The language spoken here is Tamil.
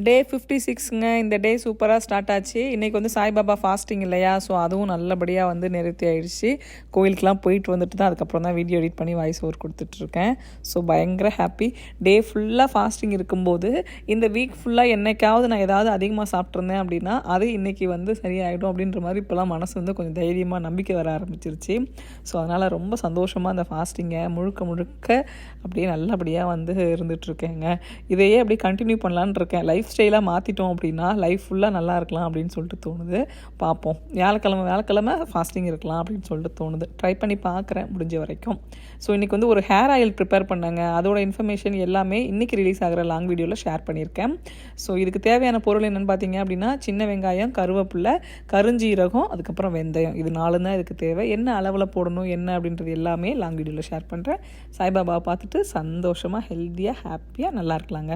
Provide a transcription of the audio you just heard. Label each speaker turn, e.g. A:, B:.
A: டே 56ங்க. இந்த டே சூப்பராக ஸ்டார்ட் ஆச்சு. இன்றைக்கி வந்து சாய்பாபா ஃபாஸ்டிங் இல்லையா, ஸோ அதுவும் நல்லபடியாக வந்து நிறுத்தி ஆயிடுச்சு. கோயிலுக்கெலாம் போயிட்டு வந்துட்டு தான் அதுக்கப்புறம் தான் வீடியோ எடிட் பண்ணி வாய்ஸ் ஓவர் கொடுத்துட்ருக்கேன். ஸோ பயங்கர ஹாப்பி. டே ஃபுல்லாக ஃபாஸ்டிங் இருக்கும்போது இந்த வீக் ஃபுல்லாக என்னைக்காவது நான் ஏதாவது அதிகமாக சாப்பிட்ருந்தேன் அப்படின்னா அது இன்றைக்கி வந்து சரியாயிடும் அப்படின்ற மாதிரி இப்போலாம் மனசு வந்து கொஞ்சம் தைரியமாக நம்பிக்கை வர ஆரம்பிச்சிருச்சு. ஸோ அதனால் ரொம்ப சந்தோஷமாக அந்த ஃபாஸ்டிங்கை முழுக்க முழுக்க அப்படியே நல்லபடியாக வந்து இருந்துகிட்ருக்கேங்க. இதையே அப்படியே கண்டினியூ பண்ணலான்னு இருக்கேன். லைஃப் ஸ்டைலாக மாற்றிட்டோம் அப்படின்னா லைஃப் ஃபுல்லாக நல்லா இருக்கலாம் அப்படின்னு சொல்லிட்டு தோணுது. பார்ப்போம், வியாழக்கிழமை ஃபாஸ்டிங் இருக்கலாம் அப்படின்னு சொல்லிட்டு தோணுது. ட்ரை பண்ணி பார்க்குறேன் முடிஞ்ச வரைக்கும். ஸோ இன்றைக்கி வந்து ஒரு ஹேர் ஆயில் ப்ரிப்பேர் பண்ணாங்க. அதோட இன்ஃபர்மேஷன் எல்லாமே இன்றைக்கி ரிலீஸ் ஆகிற லாங் வீடியோவில் ஷேர் பண்ணியிருக்கேன். ஸோ இதுக்கு தேவையான பொருள் என்னென்னு பார்த்தீங்க அப்படின்னா சின்ன வெங்காயம், கருவேப்பிலை, கருஞ்சீரகம், அதுக்கப்புறம் வெந்தயம். இது 4 தான் இதுக்கு தேவை. என்ன அளவில் போடணும் என்ன அப்படின்றது எல்லாமே லாங் வீடியோவில் ஷேர் பண்ணுறேன். சாய்பாபாவை பார்த்துட்டு சந்தோஷமாக ஹெல்த்தியாக ஹாப்பியாக நல்லா இருக்கலாங்க.